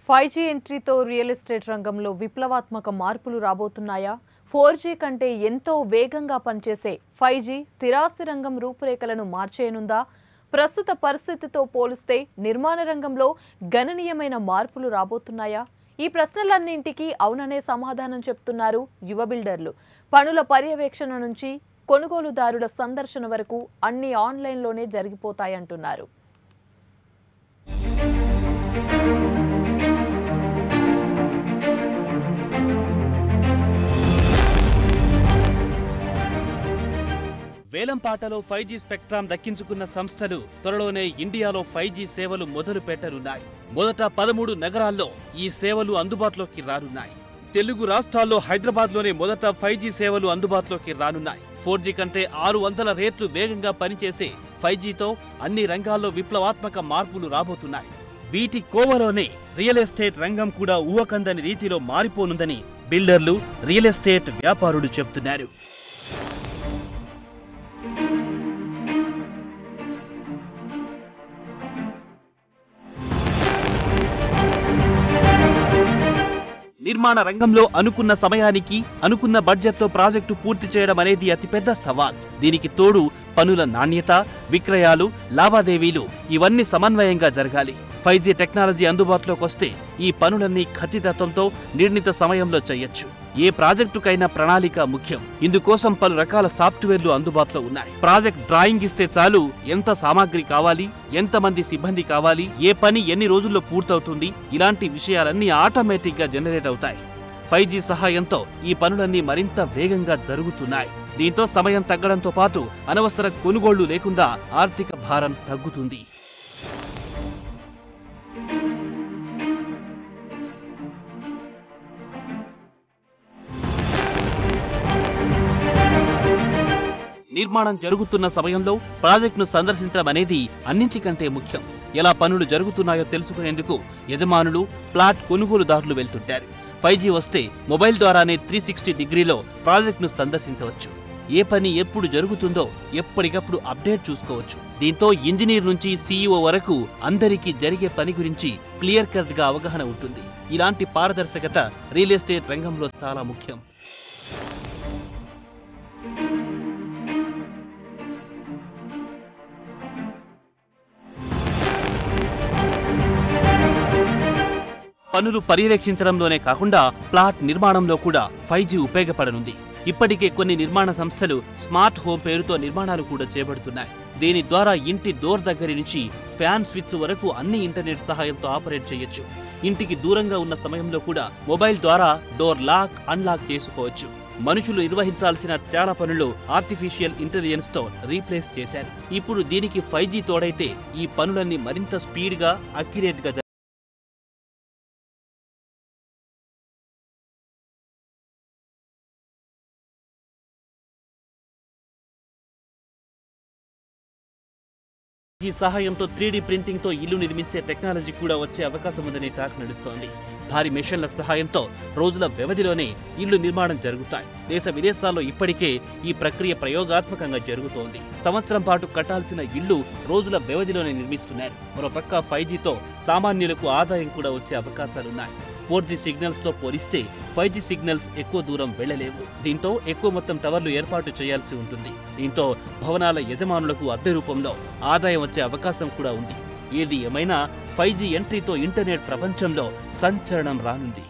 5G ఎంట్రీతో real estate రంగంలో విప్లవాత్మక మార్పులు రాబోతున్నాయా? 4G కంటే ఎంతో వేగంగా పనిచేసే 5G స్థిరాస్తి రంగం రూపురేఖలను మార్చేయనుందా? ప్రస్తుత పరిస్థితితో పోలిస్తే నిర్మాణ రంగంలో గణనీయమైన మార్పులు రాబోతున్నాయా? ఈ ప్రశ్నలన్నింటికీ అవుననే సమాధానం చెప్తున్నారు యువ బిల్డర్లు. పనుల పర్యవేక్షణ నుంచి కొనుగోలుదారుల సందర్శన వరకు అన్ని ఆన్లైన్లోనే జరిగిపోతాయంటున్నారు. వేలంపాటలో 5G స్పెక్ట్రమ్ దక్కించుకున్న సంస్థలు త్వరలోనే ఇండియాలో 5G సేవలు మొదలు పెట్టనున్నాయి. మొదట 13 నగరాల్లో ఈ సేవలు అందుబాటులోకి రానున్నాయి. తెలుగు రాష్ట్రాల్లో హైదరాబాద్లోనే మొదట 5G సేవలు అందుబాటులోకి రానున్నాయి. 4G కంటే 600 రెట్లు వేగంగా పనిచేసే 5Gతో అన్ని రంగాల్లో విప్లవాత్మక మార్పులు రాబోతున్నాయి. వీటి కోవలోనే రియల్ ఎస్టేట్ రంగం కూడా ఊహకందని రీతిలో మారిపోనుందని బిల్డర్లు, రియల్ ఎస్టేట్ వ్యాపారులు చెబుతున్నారు. నిర్మాణ రంగంలో అనుకున్న సమయానికి అనుకున్న బడ్జెట్తో ప్రాజెక్టు పూర్తి చేయడం అనేది అతిపెద్ద సవాల్. దీనికి తోడు పనుల నాణ్యత, విక్రయాలు, లావాదేవీలు ఇవన్నీ సమన్వయంగా జరగాలి. 5G టెక్నాలజీ అందుబాటులోకి వస్తే ఈ పనులన్నీ ఖచ్చితత్వంతో నిర్ణీత సమయంలో చేయొచ్చు. ఏ ప్రాజెక్టుకైనా ప్రణాళిక ముఖ్యం. ఇందుకోసం పలు రకాల సాఫ్ట్వేర్లు అందుబాటులో ఉన్నాయి. ప్రాజెక్ట్ డ్రాయింగ్ ఇస్తే చాలు ఎంత సామాగ్రి కావాలి, ఎంతమంది సిబ్బంది కావాలి, ఏ పని ఎన్ని రోజుల్లో పూర్తవుతుంది, ఇలాంటి విషయాలన్నీ ఆటోమేటిక్ గా జనరేట్ అవుతాయి. 5G సహాయంతో ఈ పనులన్నీ మరింత వేగంగా జరుగుతున్నాయి. దీంతో సమయం తగ్గడంతో పాటు అనవసర కొనుగోళ్లు లేకుండా ఆర్థిక భారం తగ్గుతుంది. నిర్మాణం జరుగుతున్న సమయంలో ప్రాజెక్టును సందర్శించడం అనేది అన్నింటికంటే ముఖ్యం. ఎలా పనులు జరుగుతున్నాయో తెలుసుకునేందుకు యజమానులు, ప్లాట్ కొనుగోలుదారులు వెళ్తుంటారు. 5G వస్తే మొబైల్ ద్వారానే 360 డిగ్రీలో ప్రాజెక్టును సందర్శించవచ్చు. ఏ పని ఎప్పుడు జరుగుతుందో ఎప్పటికప్పుడు అప్డేట్ చూసుకోవచ్చు. దీంతో ఇంజనీర్ నుంచి CEO వరకు అందరికీ జరిగే పని గురించి క్లియర్ కట్ గా అవగాహన ఉంటుంది. ఇలాంటి పారదర్శకత రియల్ ఎస్టేట్ రంగంలో చాలా ముఖ్యం. పనులు పర్యవేక్షించడంలోనే కాకుండా ప్లాట్ నిర్మాణంలో కూడా 5G ఉపయోగపడనుంది. ఇప్పటికే కొన్ని నిర్మాణ సంస్థలు స్మార్ట్ హోమ్ పేరుతో నిర్మాణాలు కూడా చేపడుతున్నాయి. దీని ద్వారా ఇంటి డోర్ దగ్గర నుంచి ఫ్యాన్ స్విచ్ వరకు అన్ని ఇంటర్నెట్ సహాయంతో ఆపరేట్ చేయొచ్చు. ఇంటికి దూరంగా ఉన్న సమయంలో కూడా మొబైల్ ద్వారా డోర్ లాక్, అన్లాక్ చేసుకోవచ్చు. మనుషులు నిర్వహించాల్సిన చాలా పనులు ఆర్టిఫిషియల్ ఇంటెలిజెన్స్ తో రీప్లేస్ చేశారు. ఇప్పుడు దీనికి 5G తోడైతే ఈ పనులన్నీ మరింత స్పీడ్ గా, అక్యురేట్ గా ఈ సహాయంతో 3D ప్రింటింగ్ తో ఇల్లు నిర్మించే టెక్నాలజీ కూడా వచ్చే అవకాశం ఉందని టాక్ నడుస్తోంది. భారీ మెషిన్ల సహాయంతో రోజుల వ్యవధిలోనే ఇల్లు నిర్మాణం జరుగుతాయి. దేశ విదేశాల్లో ఇప్పటికే ఈ ప్రక్రియ ప్రయోగాత్మకంగా జరుగుతోంది. సంవత్సరం పాటు కట్టాల్సిన ఇల్లు రోజుల వ్యవధిలోనే నిర్మిస్తున్నారు. మరోపక్క 5Gతో సామాన్యులకు ఆదాయం కూడా వచ్చే అవకాశాలున్నాయి. 4G సిగ్నల్స్ తో పోలిస్తే 5G సిగ్నల్స్ ఎక్కువ దూరం వెళ్లలేవు. దీంతో ఎక్కువ మొత్తం టవర్లు ఏర్పాటు చేయాల్సి ఉంటుంది. దీంతో భవనాల యజమానులకు అద్దె రూపంలో ఆదాయం వచ్చే అవకాశం కూడా ఉంది. ఏది ఏమైనా 5G ఎంట్రీతో ఇంటర్నెట్ ప్రపంచంలో సంచలనం రానుంది.